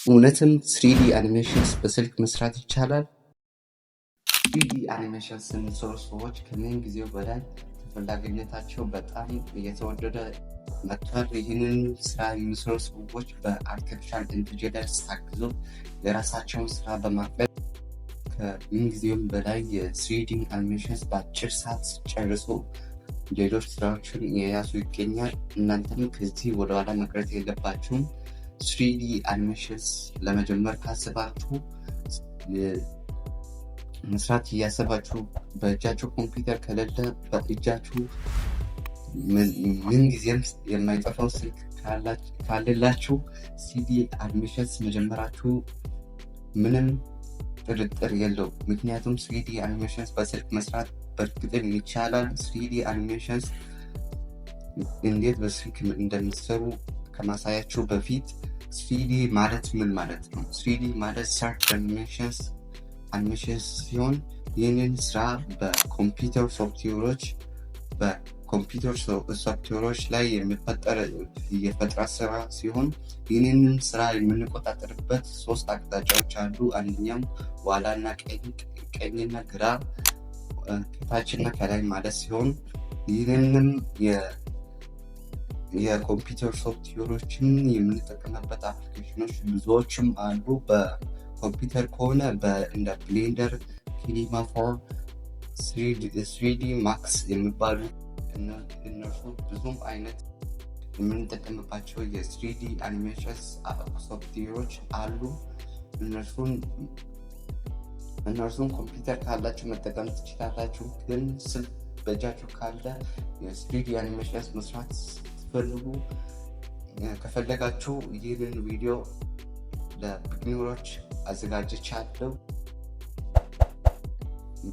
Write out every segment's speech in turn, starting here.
እውነትም 3D አኒሜሽንስ በስልክ መስራት ይቻላል? 3D አኒሜሽንስ የሚሰሩ ሰዎች ከምን ጊዜው በላይ ተፈላጊነታቸው በጣም እየተወደደ መጥቷል። ይህንን ስራ የሚሰሩ ሰዎች በአርቲፊሻል ኢንተለጀንስ ታግዘው የራሳቸውን ስራ በማቅለል ከምን ጊዜውም በላይ የ3D አኒሜሽንስ በአጭር ሰዓት ጨርሶ ሌሎች ስራዎችን የያዙ ይገኛል። እናንተም ከዚህ ወደኋላ መቅረት የለባችሁም። 3D አኒሜሽንስ ለመጀመር ካሰባችሁ መስራት እያሰባችሁ በእጃችሁ ኮምፒውተር ከሌለ በእጃችሁ ምን ጊዜም የማይጠፋው ስልክ ካለላችሁ 3D አኒሜሽንስ መጀመራችሁ ምንም ጥርጥር የለው። ምክንያቱም 3D አኒሜሽንስ በስልክ መስራት በእርግጥም ይቻላል። 3D አኒሜሽንስ እንዴት በስልክ እንደሚሰሩ ከማሳያችሁ በፊት 3D ማለት ምን ማለት ነው? 3D ማለት ሰርች አኒሜሽንስ ሲሆን ይህንን ስራ በኮምፒውተር ሶፍትዌሮች ላይ የሚፈጠር የፈጠራ ስራ ሲሆን ይህንን ስራ የምንቆጣጠርበት 3 አቅጣጫዎች አሉ። አንደኛው ኋላና ቀኝና ግራ፣ ከታችና ከላይ ማለት ሲሆን ይህንንም የኮምፒውተር ሶፍትዌሮችን የምንጠቀምበት አፕሊኬሽኖች ብዙዎችም አሉ። በኮምፒውተር ከሆነ እንደ ብሌንደር፣ ኪኒማ 4፣ 3D ማክስ የሚባሉ እነርሱ ብዙም አይነት የምንጠቀምባቸው የ3D አኒሜሽንስ ሶፍትዌሮች አሉ። እነርሱን ኮምፒውተር ካላችሁ መጠቀም ትችላላችሁ። ግን ስልክ በእጃችሁ ካለ የ3D አኒሜሽንስ መስራት ከፈለጋችሁ ይህንን ቪዲዮ ለቢግነሮች አዘጋጅቻለሁ።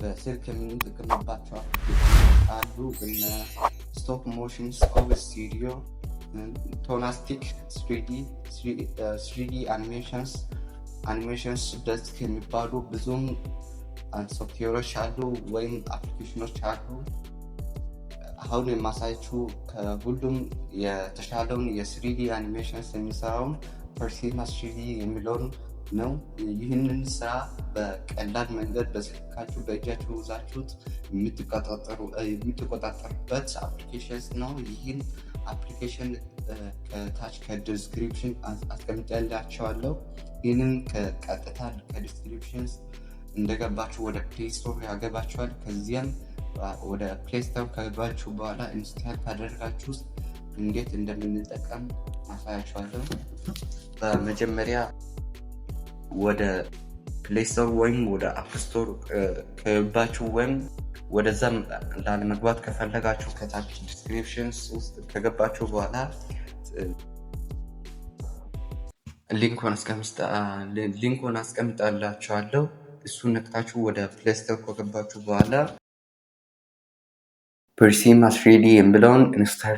በስልክ የምንጠቀምባቸው አሉ እነ ስቶፕ ሞሽን፣ ስኮብ ስቱዲዮ፣ ቶናስቲክ 3D አኒሜሽንስ ደስክ የሚባሉ ብዙም ሶፍትዌሮች አሉ ወይም አፕሊኬሽኖች አሉ። አሁን የማሳያችሁ ከሁሉም የተሻለውን የ3D አኒሜሽንስ የሚሰራውን ፐርሲማ 3D የሚለውን ነው። ይህንን ስራ በቀላል መንገድ በስልካችሁ በእጃችሁ ይዛችሁት የምትቆጣጠሩበት አፕሊኬሽን ነው። ይህን አፕሊኬሽን ከታች ከዲስክሪፕሽን አስቀምጬላችኋለሁ። ይህንን ከቀጥታ ከዲስክሪፕሽን እንደገባችሁ ወደ ፕሌይ ስቶር ያገባችኋል። ከዚያም ወደ ፕሌይ ስቶር ከገባችሁ በኋላ ኢንስታል ካደረጋችሁ እንዴት እንደምንጠቀም ማሳያችኋለሁ። በመጀመሪያ ወደ ፕሌይ ስቶር ወይም ወደ አፕ ስቶር ከገባችሁ ወይም ወደዛም ላለመግባት ከፈለጋችሁ ከታች ዲስክሪፕሽን ውስጥ ከገባችሁ በኋላ ሊንኩን አስቀምጣላችኋለሁ። እሱን ነክታችሁ ወደ ፕሌይ ስቶር ከገባችሁ በኋላ ፐርሲማ 3D የሚለውን ኢንስታል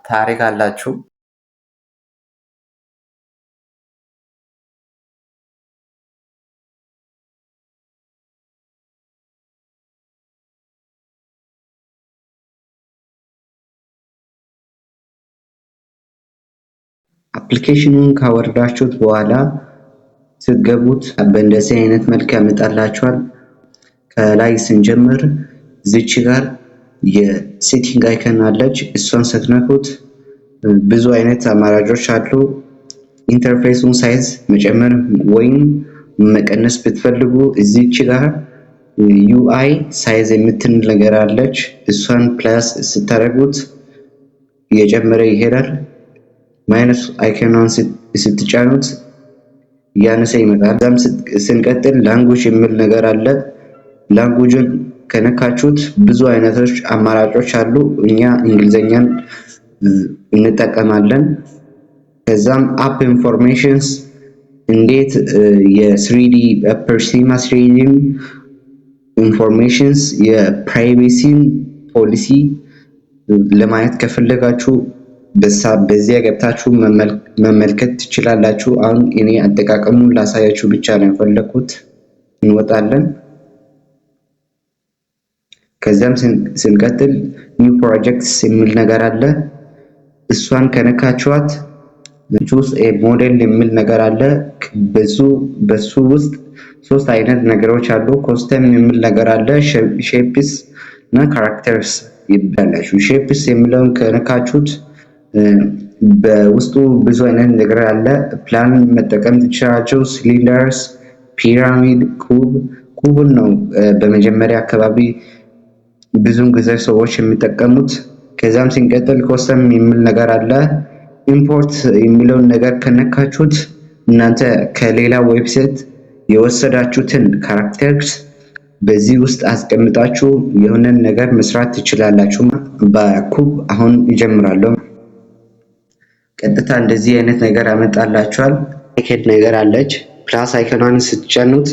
ታደርጋላችሁ። አፕሊኬሽኑን ካወረዳችሁት በኋላ ስትገቡት በእንደዚህ አይነት መልክ ያመጣላችኋል። ከላይ ስንጀምር እዚች ጋር የሴቲንግ አይከን አለች። እሷን ስትነኩት ብዙ አይነት አማራጮች አሉ። ኢንተርፌሱን ሳይዝ መጨመር ወይም መቀነስ ብትፈልጉ እዚች ጋር ዩአይ ሳይዝ የምትል ነገር አለች። እሷን ፕላስ ስታደርጉት እየጨመረ ይሄዳል። ማይነስ አይከኗን ስትጫኑት እያነሰ ይመጣል። እዛም ስንቀጥል ላንጉጅ የሚል ነገር አለ። ላንጉጅን ከነካችሁት ብዙ አይነቶች አማራጮች አሉ። እኛ እንግሊዘኛን እንጠቀማለን። ከዛም አፕ ኢንፎርሜሽንስ እንዴት የ3D ፐርሲማ 3D ኢንፎርሜሽንስ የፕራይቬሲ ፖሊሲ ለማየት ከፈለጋችሁ በዚያ ገብታችሁ መመልከት ትችላላችሁ። አሁን እኔ አጠቃቀሙን ላሳያችሁ ብቻ ነው የፈለኩት። እንወጣለን። ከዛም ስንቀጥል ኒው ፕሮጀክትስ የሚል ነገር አለ። እሷን ከነካችኋት ውስጥ ሞዴል የሚል ነገር አለ። በሱ ውስጥ ሶስት አይነት ነገሮች አሉ። ኮስተም የሚል ነገር አለ። ሼፕስ እና ካራክተርስ ይባላል። ሼፕስ የሚለውን ከነካችሁት በውስጡ ብዙ አይነት ነገር አለ። ፕላን መጠቀም ትችላላችሁ። ሲሊንደርስ፣ ፒራሚድ፣ ኩብን ነው በመጀመሪያ አካባቢ ብዙን ጊዜ ሰዎች የሚጠቀሙት። ከዛም ሲንቀጥል ኮስተም የሚል ነገር አለ። ኢምፖርት የሚለውን ነገር ከነካችሁት እናንተ ከሌላ ዌብሳይት የወሰዳችሁትን ካራክተርስ በዚህ ውስጥ አስቀምጣችሁ የሆነን ነገር መስራት ትችላላችሁ። በኩብ አሁን ይጀምራለሁ። ቀጥታ እንደዚህ አይነት ነገር ያመጣላችኋል። አይከን ነገር አለች። ፕላስ አይከኗን ስትጫኑት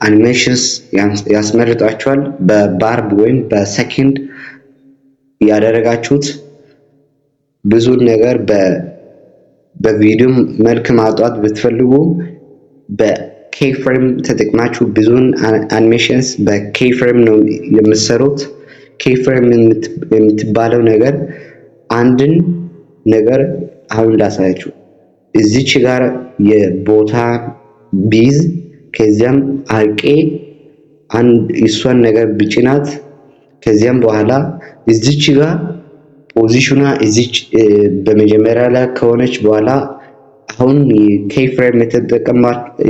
አኒሜሽንስ ያስመርጣችኋል። በባርብ ወይም በሰከንድ ያደረጋችሁት ብዙ ነገር በቪዲዮ መልክ ማውጣት ብትፈልጉ በኬፍሬም ተጠቅማችሁ ብዙን አኒሜሽንስ በኬፍሬም ነው የምትሰሩት። ኬፍሬም የምትባለው ነገር አንድን ነገር አሁን ላሳያችሁ። እዚች ጋር የቦታ ቢዝ ከዚያም አርቄ እሷን ነገር ብጭናት ከዚያም በኋላ እዚች ጋር ፖዚሽኗ እዚች በመጀመሪያ ላይ ከሆነች በኋላ አሁን ኬፍሬም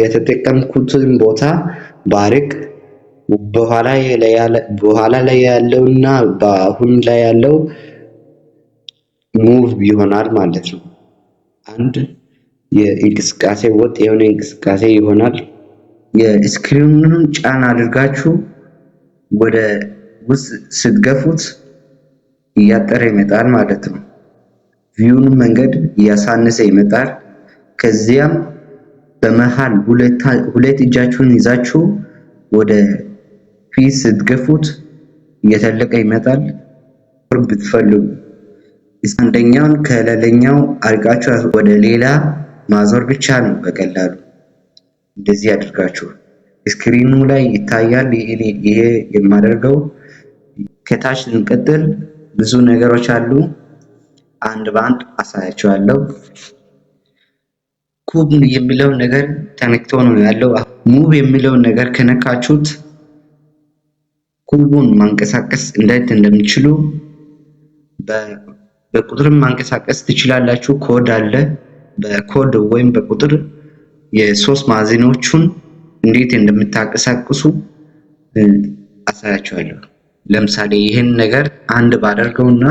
የተጠቀምኩትን ቦታ ባርቅ በኋላ ላይ ያለውና በአሁን ላይ ያለው ሙቭ ይሆናል ማለት ነው። አንድ የእንቅስቃሴ ወጥ የሆነ እንቅስቃሴ ይሆናል። የስክሪኑን ጫን አድርጋችሁ ወደ ውስጥ ስትገፉት እያጠረ ይመጣል ማለት ነው። ቪውን መንገድ እያሳነሰ ይመጣል። ከዚያም በመሃል ሁለት እጃችሁን ይዛችሁ ወደ ፊት ስትገፉት እየተለቀ ይመጣል። ብትፈልጉ አንደኛውን ከሌላኛው አርቃችሁ ወደ ሌላ ማዞር ብቻ ነው በቀላሉ። እንደዚህ አድርጋችሁ ስክሪኑ ላይ ይታያል። ይሄ የማደርገው ከታች እንቀጥል። ብዙ ነገሮች አሉ። አንድ በአንድ አሳያችኋለሁ። ኩብ የሚለው ነገር ተነክቶ ነው ያለው። ሙቭ የሚለውን ነገር ከነካችሁት ኩቡን ማንቀሳቀስ እንዴት እንደምትችሉ በቁጥርም ማንቀሳቀስ ትችላላችሁ። ኮድ አለ። በኮድ ወይም በቁጥር የሶስት ማዕዘኖቹን እንዴት እንደምታንቀሳቅሱ አሳያችኋለሁ። ለምሳሌ ይህን ነገር አንድ ባደርገውና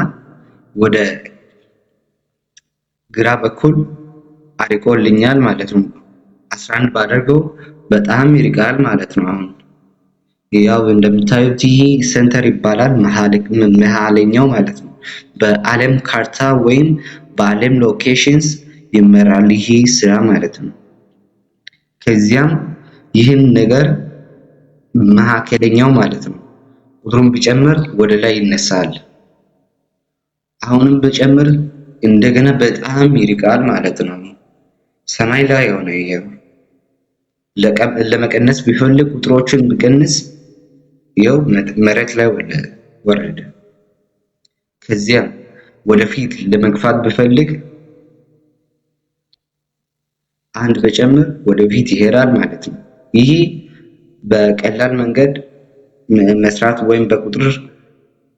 ወደ ግራ በኩል አርቆልኛል ማለት ነው። 11 ባደርገው በጣም ይርቃል ማለት ነው። አሁን ያው እንደምታዩት ይሄ ሴንተር ይባላል፣ መሃለኛው ማለት ነው። በዓለም ካርታ ወይም በዓለም ሎኬሽንስ ይመራል ይሄ ስራ ማለት ነው። ከዚያም ይህን ነገር መካከለኛው ማለት ነው ቁጥሩን ቢጨምር ወደ ላይ ይነሳል። አሁንም ቢጨምር እንደገና በጣም ይርቃል ማለት ነው። ሰማይ ላይ ሆነ። ይሄው ለመቀነስ ቢፈልግ ቁጥሮችን ቢቀንስ ይኸው መሬት ላይ ወረደ። ከዚያም ወደፊት ለመግፋት ቢፈልግ አንድ በጨምር ወደፊት ይሄዳል ማለት ነው። ይሄ በቀላል መንገድ መስራት ወይም በቁጥር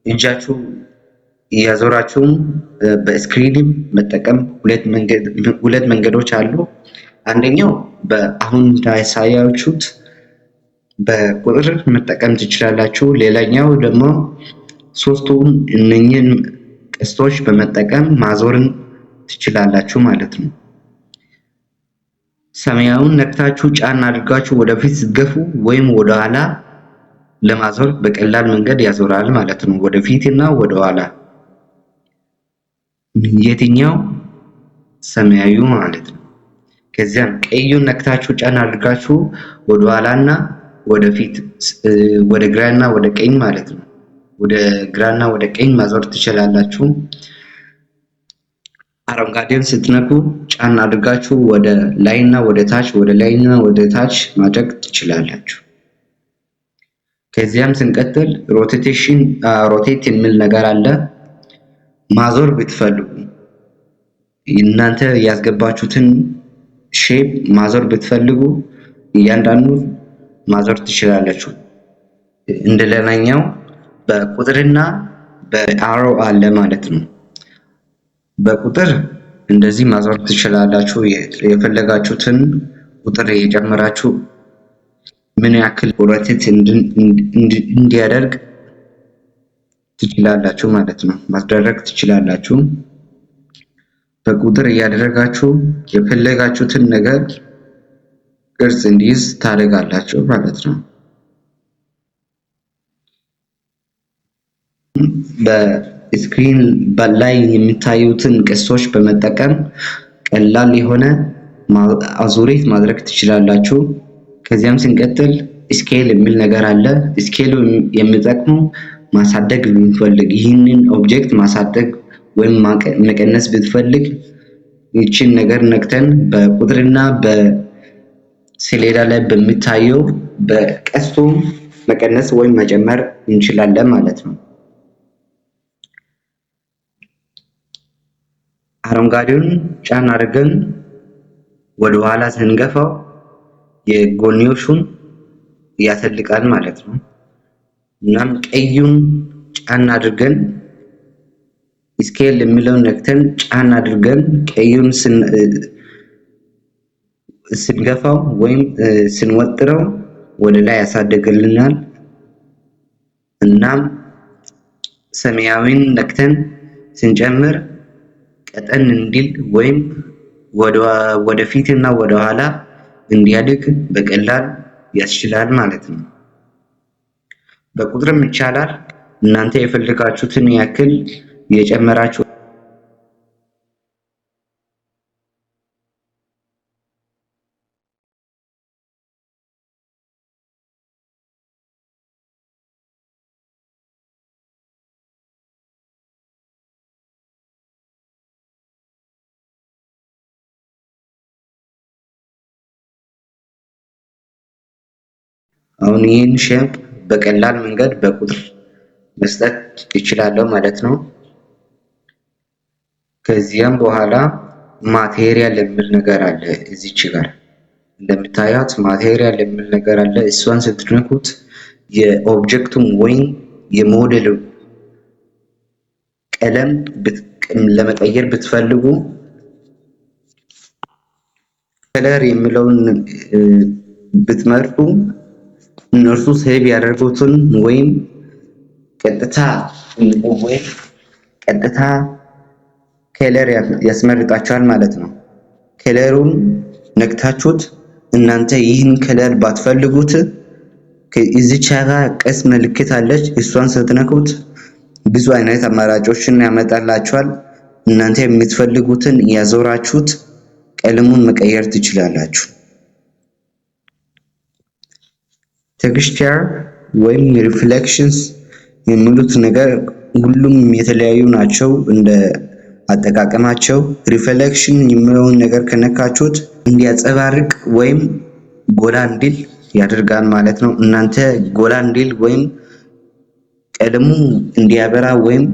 እጃችሁ እያዞራችሁም በስክሪንም መጠቀም ሁለት መንገዶች አሉ። አንደኛው በአሁን እንዳሳያችሁት በቁጥር መጠቀም ትችላላችሁ። ሌላኛው ደግሞ ሶስቱን እነኚህን ቀስቶች በመጠቀም ማዞርን ትችላላችሁ ማለት ነው። ሰማያዊውን ነክታችሁ ጫን አድርጋችሁ ወደፊት ስትገፉ ወይም ወደኋላ ለማዞር በቀላል መንገድ ያዞራል ማለት ነው። ወደፊት እና ወደኋላ የትኛው ሰማያዊው ማለት ነው። ከዚያም ቀዩን ነክታችሁ ጫን አድርጋችሁ ወደኋላና ወደፊት ወደ ግራና ወደ ቀኝ ማለት ነው። ወደ ግራና ወደ ቀኝ ማዞር ትችላላችሁ። አረንጓዴውን ስትነኩ ጫን አድርጋችሁ ወደ ላይና ወደ ታች ወደ ላይና ወደ ታች ማድረግ ትችላላችሁ። ከዚያም ስንቀጥል ሮቴት የሚል ነገር አለ። ማዞር ብትፈልጉ እናንተ ያስገባችሁትን ሼፕ ማዞር ብትፈልጉ እያንዳንዱን ማዞር ትችላላችሁ። እንደሌላኛው በቁጥርና በአሮ አለ ማለት ነው። በቁጥር እንደዚህ ማዞር ትችላላችሁ። የፈለጋችሁትን ቁጥር እየጨመራችሁ ምን ያክል ሮቴት እንዲያደርግ ትችላላችሁ ማለት ነው። ማስደረግ ትችላላችሁ። በቁጥር እያደረጋችሁ የፈለጋችሁትን ነገር ቅርጽ እንዲይዝ ታደርጋላችሁ ማለት ነው። በስክሪን ላይ የሚታዩትን ቀስቶች በመጠቀም ቀላል የሆነ አዙሪት ማድረግ ትችላላችሁ። ከዚያም ስንቀጥል ስኬል የሚል ነገር አለ። ስኬሉ የሚጠቅመው ማሳደግ ብንፈልግ ይህንን ኦብጀክት ማሳደግ ወይም መቀነስ ብትፈልግ ይችን ነገር ነክተን በቁጥርና በሰሌዳ ላይ በሚታየው በቀስቱ መቀነስ ወይም መጨመር እንችላለን ማለት ነው። አረንጓዴውን ጫን አድርገን ወደ ኋላ ስንገፋው የጎንዮሹን ያተልቃል ማለት ነው። እናም ቀዩን ጫን አድርገን ስኬል የሚለውን ነክተን ጫን አድርገን ቀዩን ስንገፋው ወይም ስንወጥረው ወደ ላይ ያሳድግልናል። እናም ሰማያዊን ነክተን ስንጨምር ቀጠን እንዲል ወይም ወደፊትና ወደ ኋላ እንዲያድግ በቀላል ያስችላል ማለት ነው። በቁጥርም ይቻላል። እናንተ የፈለጋችሁትን ያክል የጨመራችሁ አሁን ይህን ሼፕ በቀላል መንገድ በቁጥር መስጠት ይችላለሁ ማለት ነው። ከዚያም በኋላ ማቴሪያል የሚል ነገር አለ። እዚች ጋር እንደምታዩት ማቴሪያል የሚል ነገር አለ። እሷን ስትነኩት የኦብጀክቱን ወይም የሞዴሉ ቀለም ለመቀየር ብትፈልጉ ከለር የሚለውን ብትመርጡ እነርሱ ሴቭ ያደርጉትን ወይም ቀጥታ ከለር ያስመርጣቸዋል ማለት ነው። ከለሩን ነክታችሁት እናንተ ይህን ከለር ባትፈልጉት እዚች ጋር ቀስ ምልክት አለች። እሷን ስትነኩት ብዙ አይነት አማራጮችን ያመጣላችኋል። እናንተ የምትፈልጉትን ያዞራችሁት ቀለሙን መቀየር ትችላላችሁ። ቴክስቸር ወይም ሪፍሌክሽንስ የሚሉት ነገር ሁሉም የተለያዩ ናቸው እንደ አጠቃቀማቸው። ሪፍሌክሽን የሚለውን ነገር ከነካችሁት እንዲያጸባርቅ ወይም ጎላ እንዲል ያደርጋል ማለት ነው። እናንተ ጎላ እንዲል ወይም ቀለሙ እንዲያበራ ወይም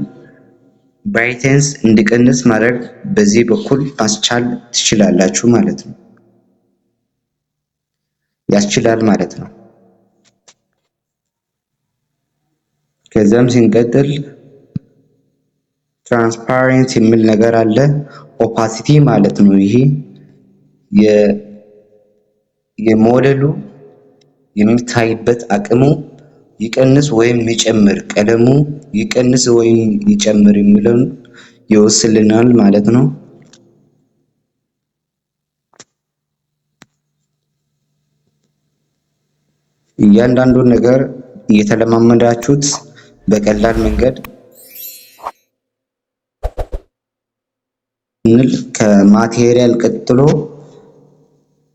ብራይትነስ እንዲቀንስ ማድረግ በዚህ በኩል ማስቻል ትችላላችሁ ማለት ነው። ያስችላል ማለት ነው። ከዛም ሲንቀጥል ትራንስፓረንት የሚል ነገር አለ። ኦፓሲቲ ማለት ነው። ይሄ የሞዴሉ የሚታይበት አቅሙ ይቀንስ ወይም ይጨምር፣ ቀለሙ ይቀንስ ወይም ይጨምር የሚለውን ይወስልናል ማለት ነው። እያንዳንዱን ነገር እየተለማመዳችሁት በቀላል መንገድ ከማቴሪያል ቀጥሎ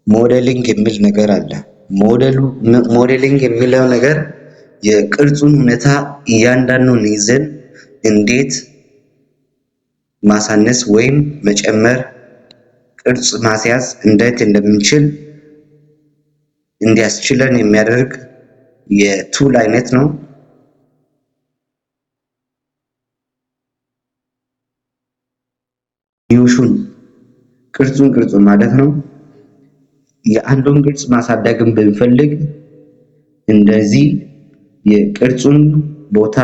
ሞዴሊንግ የሚል ነገር አለ። ሞዴሊንግ የሚለው ነገር የቅርጹን ሁኔታ እያንዳንዱን ይዘን እንዴት ማሳነስ ወይም መጨመር ቅርጽ ማስያዝ እንዴት እንደምንችል እንዲያስችለን የሚያደርግ የቱል አይነት ነው። ኒውሹን ቅርጹን ማለት ነው። የአንዱን ቅርጽ ማሳደግን ብንፈልግ እንደዚህ የቅርጹን ቦታ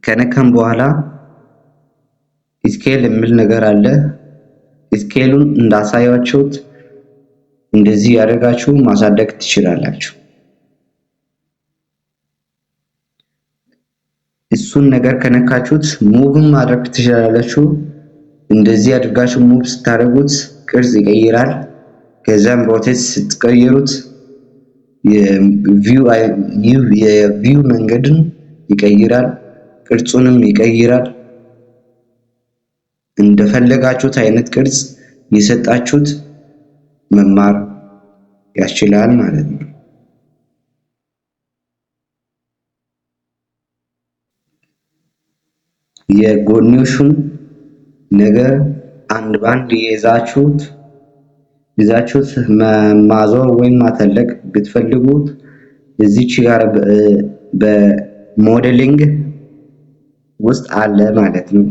ከነካም በኋላ ስኬል የሚል ነገር አለ። ስኬሉን እንዳሳያችሁት እንደዚህ ያደርጋችሁ ማሳደግ ትችላላችሁ። እሱን ነገር ከነካችሁት ሙቭን ማድረግ ትችላላችሁ። እንደዚህ አድርጋችሁ ሙቭ ስታደርጉት ቅርጽ ይቀይራል። ከዛም ሮቴት ስትቀይሩት የቪው መንገድን ይቀይራል፣ ቅርጹንም ይቀይራል። እንደፈለጋችሁት አይነት ቅርጽ የሰጣችሁት መማር ያስችላል ማለት ነው። የጎንዮሹን ነገር አንድ ባንድ ይዛችሁት ማዞር ወይም ማተለቅ ብትፈልጉት እዚች ጋር በሞዴሊንግ ውስጥ አለ ማለት ነው።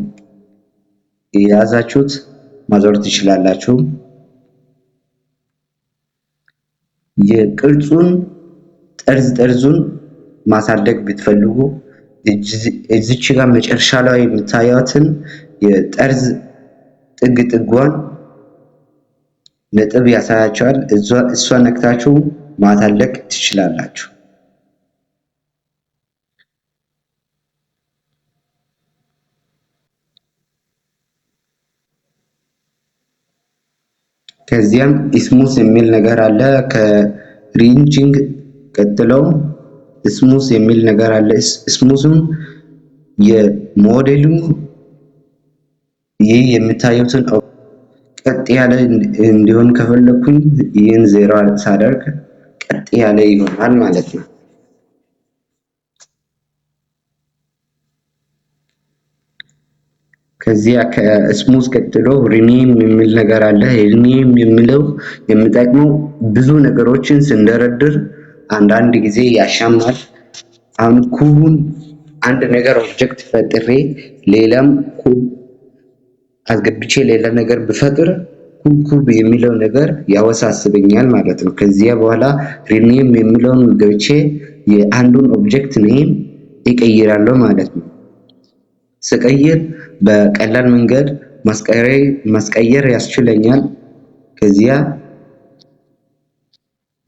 የያዛችሁት ማዞር ትችላላችሁ። የቅርጹን ጠርዙን ማሳደግ ብትፈልጉ እዚች ጋር መጨረሻ ላይ የምታዩትን የጠርዝ ጥጓን ነጥብ ያሳያችኋል። እሷን ነክታችሁ ማሳደግ ትችላላችሁ። ከዚያም ስሙዝ የሚል ነገር አለ። ከሪንጂንግ ቀጥሎ ስሙዝ የሚል ነገር አለ። ስሙዝም የሞዴሉ ይህ የምታዩትን ቀጥ ያለ እንዲሆን ከፈለኩኝ ይህን ዜሮ ሳደርግ ቀጥ ያለ ይሆናል ማለት ነው። ከዚያ ከስሙዝ ቀጥሎ ሪኔም የሚል ነገር አለ። ሪኔም የሚለው የሚጠቅመው ብዙ ነገሮችን ስንደረድር አንዳንድ ጊዜ ያሻማል። አሁን ኩቡን አንድ ነገር ኦብጀክት ፈጥሬ ሌላም ኩብ አስገብቼ ሌላ ነገር ብፈጥር ኩብ የሚለው ነገር ያወሳስበኛል ማለት ነው። ከዚያ በኋላ ሪኔም የሚለውን ገብቼ የአንዱን ኦብጀክት ኔም ይቀይራለሁ ማለት ነው። ስቀይር በቀላል መንገድ ማስቀየር ያስችለኛል። ከዚያ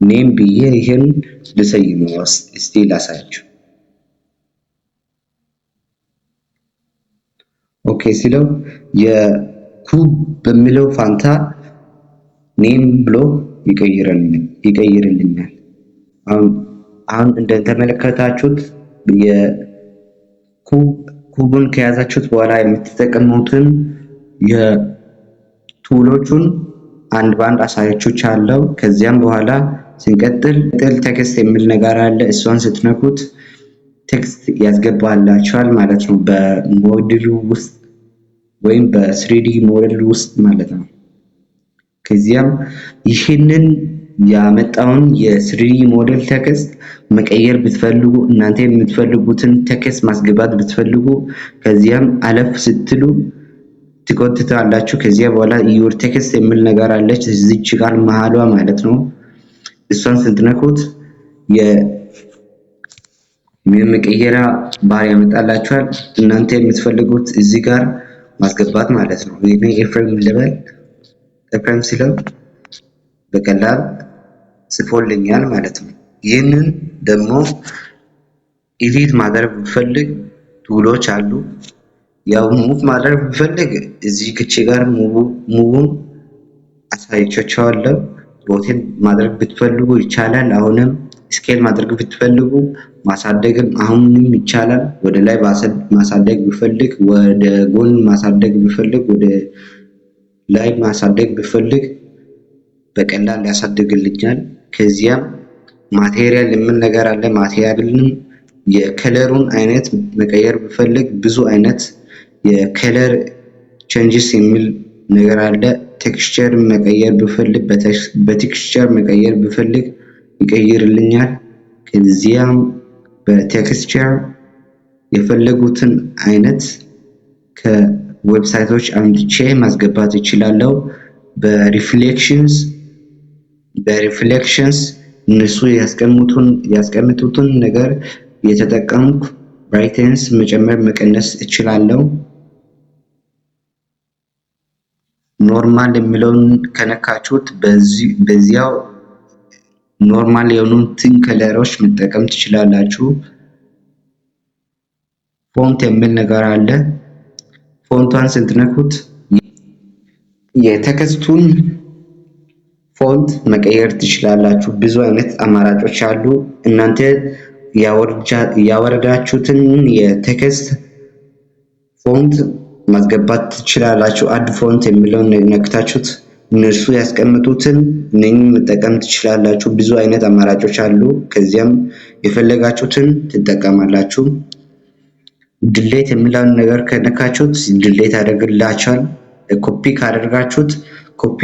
ኔም ብዬ ይሄን ልሰይመው እስቲ ላሳያችሁ። ኦኬ ሲለው የኩብ በሚለው ፋንታ ኔም ብሎ ይቀይርልኛል። አሁን እንደተመለከታችሁት ኩቡን ከያዛችሁት በኋላ የምትጠቀሙትን የቱሎቹን አንድ ባንድ አሳያችኋለሁ። ከዚያም በኋላ ስንቀጥል ቴክስት የሚል ነገር አለ። እሷን ስትነኩት ቴክስት ያስገባላችኋል ማለት ነው፣ በሞዴሉ ውስጥ ወይም በ3ዲ ሞዴል ውስጥ ማለት ነው። ከዚያም ይህንን ያመጣውን የ3ዲ ሞዴል ቴክስት መቀየር ብትፈልጉ እናንተ የምትፈልጉትን ቴክስት ማስገባት ብትፈልጉ ከዚያም አለፍ ስትሉ ትቆጥታላችሁ። ከዚያ በኋላ ዩር ቴክስት የሚል ነገር አለች እዚች ጋር መሃሏ ማለት ነው። እሷን ስትነኩት የመቀየሪያ ባህሪ ያመጣላችኋል። እናንተ የምትፈልጉት እዚህ ጋር ማስገባት ማለት ነው። እኔ ኤፍሬም ልበል። ኤፍሬም ሲለው በቀላል ጽፎልኛል ማለት ነው። ይህንን ደግሞ ኤዲት ማድረግ ብፈልግ ቱሎች አሉ። ያው ሙቭ ማድረግ ብፈልግ እዚህ ከቺ ጋር ሙቭን አሳይቻችኋለሁ። ሮቴት ማድረግ ብትፈልጉ ይቻላል። አሁንም ስኬል ማድረግ ብትፈልጉ ማሳደግም አሁንም ይቻላል። ወደ ላይ ማሳደግ ብፈልግ፣ ወደ ጎን ማሳደግ ብፈልግ፣ ወደ ላይ ማሳደግ ብፈልግ በቀላል ያሳድግልኛል። ከዚያም ማቴሪያል የምን ነገር አለ። ማቴሪያልን የከለሩን አይነት መቀየር ብፈልግ ብዙ አይነት የከለር ቼንጅስ የሚል ነገር አለ። ቴክስቸር መቀየር ብፈልግ በቴክስቸር መቀየር ብፈልግ ይቀይርልኛል። ከዚያም በቴክስቸር የፈለጉትን አይነት ዌብሳይቶች አምጥቼ ማስገባት እችላለሁ። በሪፍሌክሽንስ እነሱ ያስቀምጡትን ነገር የተጠቀምኩ ብራይትነስ መጨመር መቀነስ እችላለሁ። ኖርማል የሚለውን ከነካችሁት በዚያው ኖርማል የሆኑትን ከለሮች መጠቀም ትችላላችሁ። ፎንት የሚል ነገር አለ። ፎንቷን ስትነኩት የቴክስቱን ፎንት መቀየር ትችላላችሁ። ብዙ አይነት አማራጮች አሉ። እናንተ ያወረዳችሁትን የቴክስት ፎንት ማስገባት ትችላላችሁ። አድ ፎንት የሚለውን ነክታችሁት እነሱ ያስቀምጡትን መጠቀም ትችላላችሁ። ብዙ አይነት አማራጮች አሉ። ከዚያም የፈለጋችሁትን ትጠቀማላችሁ። ድሌት የሚለውን ነገር ከነካችሁት ድሌት ያደርግላችኋል። ኮፒ ካደርጋችሁት ኮፒ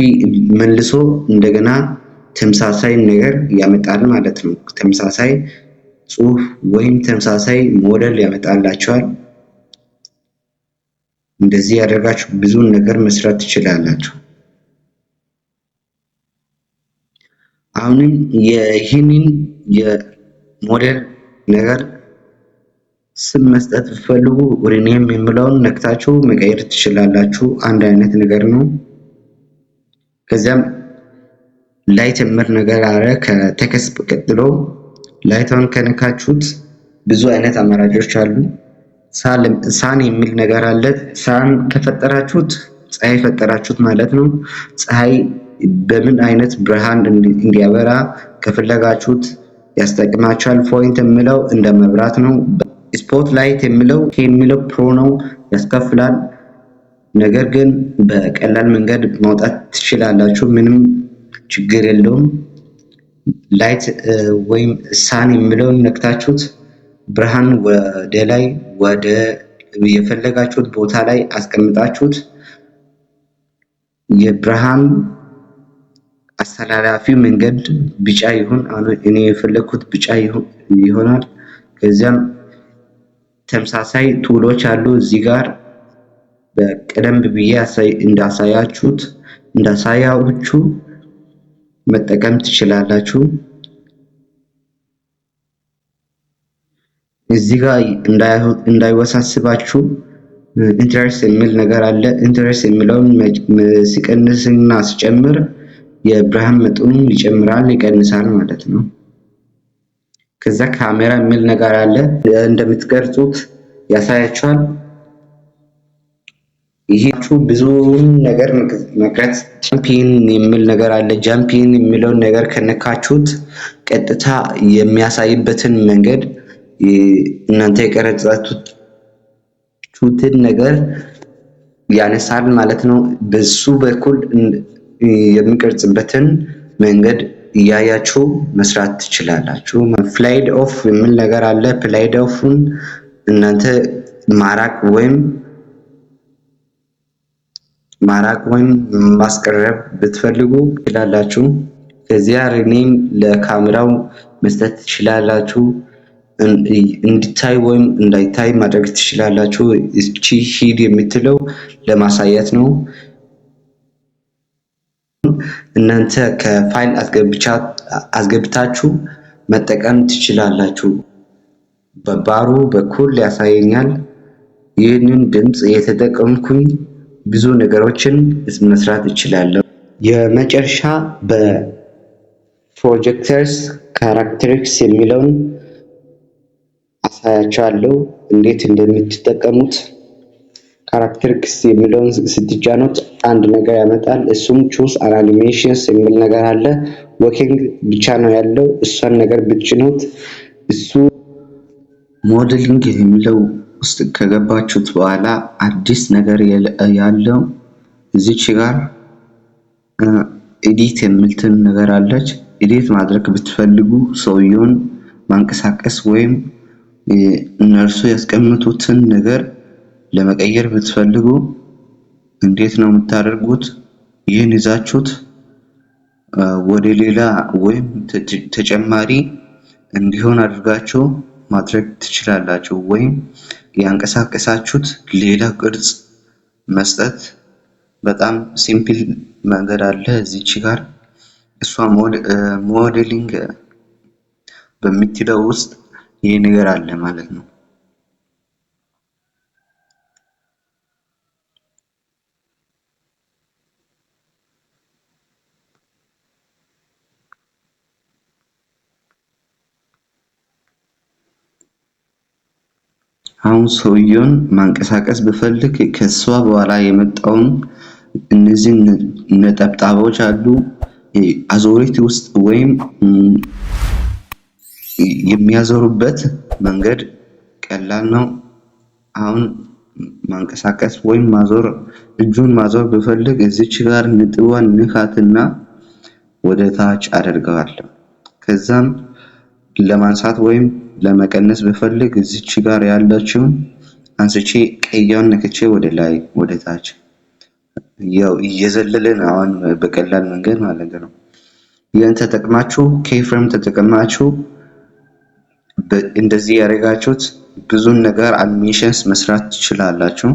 መልሶ እንደገና ተመሳሳይ ነገር ያመጣል ማለት ነው። ተመሳሳይ ጽሑፍ ወይም ተመሳሳይ ሞዴል ያመጣላችኋል። እንደዚህ ያደርጋችሁ ብዙ ነገር መስራት ትችላላችሁ። አሁንም ይህንን የሞዴል ነገር ስም መስጠት ብትፈልጉ ሪኔም የሚለውን ነክታችሁ መቀየር ትችላላችሁ። አንድ አይነት ነገር ነው። ከዚያም ላይት የሚል ነገር አለ። ከቴክስት ቀጥሎ ላይቷን ከነካችሁት ብዙ አይነት አማራጮች አሉ። ሳን የሚል ነገር አለ። ሳን ከፈጠራችሁት ፀሐይ ፈጠራችሁት ማለት ነው። ፀሐይ በምን አይነት ብርሃን እንዲያበራ ከፈለጋችሁት ያስጠቅማችኋል። ፖይንት የሚለው እንደ መብራት ነው። ስፖት ላይት የሚለው ፕሮ ነው፣ ያስከፍላል። ነገር ግን በቀላል መንገድ ማውጣት ትችላላችሁ። ምንም ችግር የለውም። ላይት ወይም ሳን የሚለውን ነክታችሁት ብርሃን ወደ ላይ ወደ የፈለጋችሁት ቦታ ላይ አስቀምጣችሁት የብርሃን አስተላላፊ መንገድ ቢጫ ይሁን። እኔ የፈለኩት ቢጫ ይሆናል። ከዚያም ተመሳሳይ ቱሎች አሉ እዚህ ጋር በቀደም ብዬ እንዳሳያችሁ መጠቀም ትችላላችሁ። እዚህ ጋር እንዳይወሳስባችሁ ኢንተረስት የሚል ነገር አለ። ኢንተረስት የሚለውን ሲቀንስና ሲጨምር የብርሃን መጠኑን ይጨምራል ይቀንሳል ማለት ነው። ከዛ ካሜራ የሚል ነገር አለ። እንደምትቀርጹት ያሳያችኋል። ይሄቹ ብዙ ነገር መቅረጽ። ጃምፒን የሚል ነገር አለ። ጃምፒን የሚለውን ነገር ከነካችሁት ቀጥታ የሚያሳይበትን መንገድ እናንተ የቀረጻችሁትን ነገር ያነሳል ማለት ነው። በሱ በኩል የሚቀርጽበትን መንገድ እያያችሁ መስራት ትችላላችሁ። ፍላይድ ኦፍ የሚል ነገር አለ። ፍላይድ ኦፍን እናንተ ማራቅ ወይም ማስቀረብ ብትፈልጉ ትችላላችሁ። ከዚያ ሪኔም ለካሜራው መስጠት ትችላላችሁ። እንዲታይ ወይም እንዳይታይ ማድረግ ትችላላችሁ። እቺ ሂድ የምትለው ለማሳየት ነው። እናንተ ከፋይል አስገብታችሁ መጠቀም ትችላላችሁ። በባሩ በኩል ያሳየኛል። ይህንን ድምፅ የተጠቀምኩኝ ብዙ ነገሮችን መስራት እችላለሁ። የመጨረሻ በፕሮጀክተርስ ካራክተሪስቲክስ የሚለውን አሳያችኋለሁ እንዴት እንደምትጠቀሙት። ካራክተሪስቲክስ የሚለውን ስትጫኑት አንድ ነገር ያመጣል። እሱም ቹዝ አን አኒሜሽንስ የሚል ነገር አለ። ወኪንግ ብቻ ነው ያለው። እሷን ነገር ብትጭኑት እሱ ሞዴሊንግ የሚለው ውስጥ ከገባችሁት በኋላ አዲስ ነገር ያለው እዚች ጋር ኤዲት የምልትን ነገር አለች። ኤዲት ማድረግ ብትፈልጉ ሰውየውን ማንቀሳቀስ ወይም እነርሱ ያስቀምጡትን ነገር ለመቀየር ብትፈልጉ እንዴት ነው የምታደርጉት? ይህን ይዛችሁት ወደ ሌላ ወይም ተጨማሪ እንዲሆን አድርጋችሁ ማድረግ ትችላላችሁ። ወይም ያንቀሳቀሳችሁት ሌላ ቅርጽ መስጠት በጣም ሲምፕል መንገድ አለ እዚች ጋር እሷ ሞዴሊንግ በምትለው ውስጥ ይሄ ነገር አለ ማለት ነው። አሁን ሰውየውን ማንቀሳቀስ ብፈልግ ከሷ በኋላ የመጣውን እነዚህ ነጠብጣቦች አሉ አዙሪት ውስጥ ወይም የሚያዞሩበት መንገድ ቀላል ነው። አሁን ማንቀሳቀስ ወይም ማዞር እጁን ማዞር ብፈልግ እዚች ጋር ንጥዋን ንካትና ወደ ታች አደርገዋለሁ። ከዛም ለማንሳት ወይም ለመቀነስ ብፈልግ እዚች ጋር ያለችውን አንስቼ ቀያውን ነክቼ ወደ ላይ ወደ ታች ያው እየዘለለን አሁን በቀላል መንገድ ማለት ነው። ይህን ተጠቅማችሁ ኬፍሬም ተጠቅማችሁ እንደዚህ ያደረጋችሁት ብዙ ነገር አኒሜሽንስ መስራት ትችላላችሁ።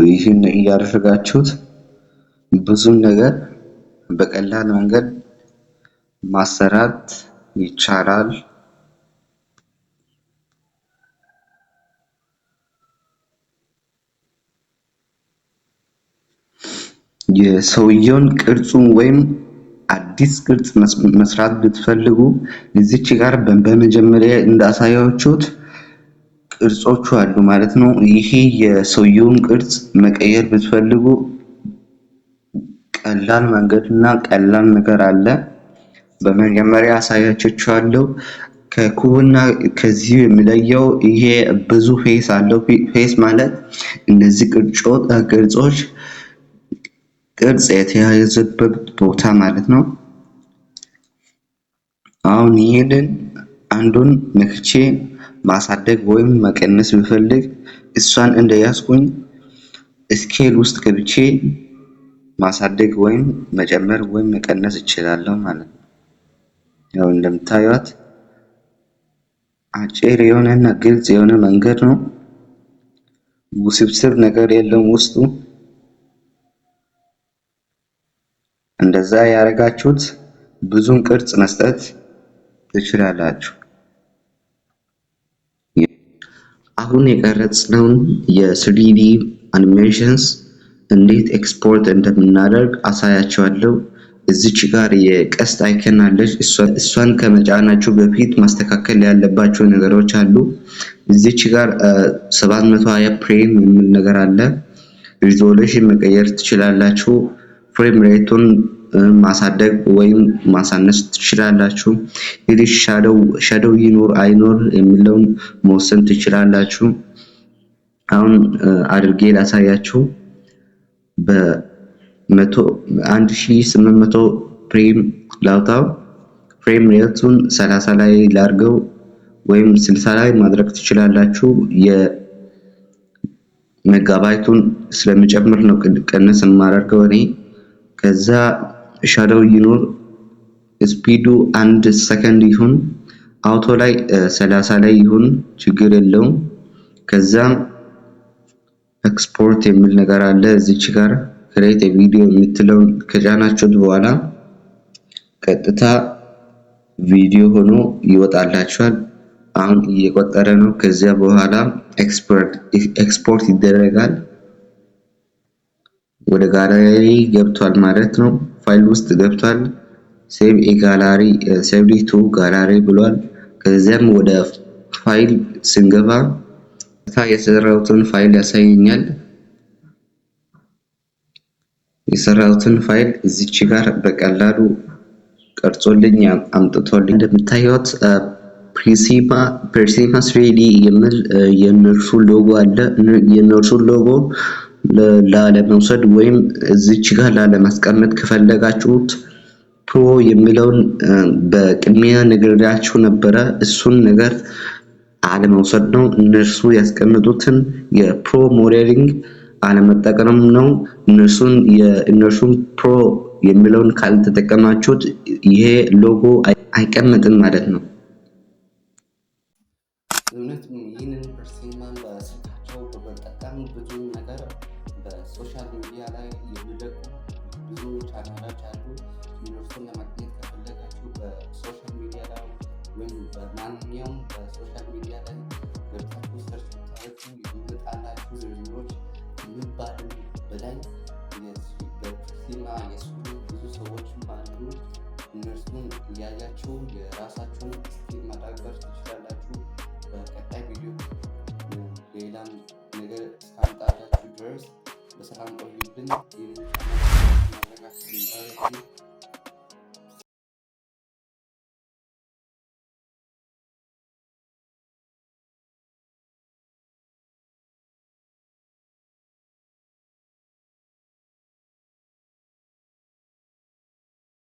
ይህን እያደረጋችሁት ብዙ ነገር በቀላል መንገድ ማሰራት ይቻላል። የሰውየውን ቅርጹን ወይም አዲስ ቅርጽ መስራት ብትፈልጉ እዚች ጋር በመጀመሪያ እንዳሳያችሁት ቅርጾቹ አሉ ማለት ነው። ይሄ የሰውየውን ቅርጽ መቀየር ብትፈልጉ ቀላል መንገድና ቀላል ነገር አለ። በመጀመሪያ አሳያችኋለሁ። ከኩብና ከዚህ የሚለየው ይሄ ብዙ ፌስ አለው። ፌስ ማለት እነዚህ ቅርጾች ቅርጽ የተያያዘበት ቦታ ማለት ነው። አሁን ይሄንን አንዱን ነክቼ ማሳደግ ወይም መቀነስ ብፈልግ እሷን እንደያዝኩኝ ስኬል ውስጥ ገብቼ ማሳደግ ወይም መጨመር ወይም መቀነስ እችላለሁ ማለት ነው። ያው እንደምታዩት አጭር የሆነና ግልጽ የሆነ መንገድ ነው። ውስብስብ ነገር የለውም ውስጡ። እንደዛ ያደረጋችሁት ብዙን ቅርጽ መስጠት ትችላላችሁ። አሁን የቀረጽነውን የ3D አኒሜሽንስ እንዴት ኤክስፖርት እንደምናደርግ አሳያችኋለሁ። እዚች ጋር የቀስት አይከን አለች። እሷን ከመጫናችሁ በፊት ማስተካከል ያለባቸው ነገሮች አሉ። እዚች ጋር 720 ፍሬም የሚል ነገር አለ። ሪዞሉሽን መቀየር ትችላላችሁ። ፍሬም ሬቱን ማሳደግ ወይም ማሳነስ ትችላላችሁ። እንግዲህ ሻዶው ይኖር አይኖር የሚለውን መወሰን ትችላላችሁ። አሁን አድርጌ ላሳያችሁ። በ1800 ፍሬም ላውጣው። ፍሬም ሬቱን 30 ላይ ላርገው ወይም 60 ላይ ማድረግ ትችላላችሁ። የሜጋባይቱን ስለሚጨምር ነው ቀነስ የማደርገው እኔ። ከዛ ሻዶው ይኖር ስፒዱ 1 ሰከንድ ይሁን፣ አውቶ ላይ 30 ላይ ይሁን ችግር የለውም። ከዛም ኤክስፖርት የሚል ነገር አለ እዚች ጋር ክሬት ቪዲዮ የምትለውን ከጫናችሁት በኋላ ቀጥታ ቪዲዮ ሆኖ ይወጣላችኋል። አሁን እየቆጠረ ነው። ከዚያ በኋላ ኤክስፖርት ይደረጋል። ወደ ጋላሪ ገብቷል ማለት ነው። ፋይል ውስጥ ገብቷል። ሴቭ ጋላሪ ሴቭ ቱ ጋላሪ ብሏል። ከዚያም ወደ ፋይል ስንገባ የሰራሁትን ፋይል ያሳየኛል። የሰራሁትን ፋይል እዚች ጋር በቀላሉ ቀርጾልኝ አምጥቶልኝ እንደምታዩት ፕሪሲማ 3D የሚል የነርሱ ሎጎ አለ። የነርሱ ሎጎ ላለመውሰድ ወይም እዚች ጋር ላለማስቀመጥ ከፈለጋችሁት ፕሮ የሚለውን በቅድሚያ ነግሬያችሁ ነበረ። እሱን ነገር አለመውሰድ ነው። እነርሱ ያስቀምጡትን የፕሮ ሞዴሊንግ አለመጠቀም ነው። እነርሱን ፕሮ የሚለውን ካልተጠቀማችሁት ይሄ ሎጎ አይቀመጥም ማለት ነው። እውነትም ይህንን ፐርሲማን በስልካቸው በመጠቀም ብዙ ነገር በሶሻል ሚዲያ ላይ የሚለቁ ብዙ ቻናሎች አሉ። እነርሱን ለማግኘት ከፈለጋችሁ በሶሻል ሚዲያ ላይ ወይም በማንኛውም በሶሻል ሚዲያ ላይ ገብታችሁ ሰርች ብታደርጉ የሚመጣላችሁ ዝርዝሮች ከሚባሉ በላይ በፐርሲማ የሱ ብዙ ሰዎችም አሉ። እነርሱን እያያችሁ የራሳችሁን ስኪል ማዳበር ትችላላችሁ። በቀጣይ ቪዲዮ ሌላም ነገር እስካመጣላችሁ ድረስ በሰላም ቆዩልን።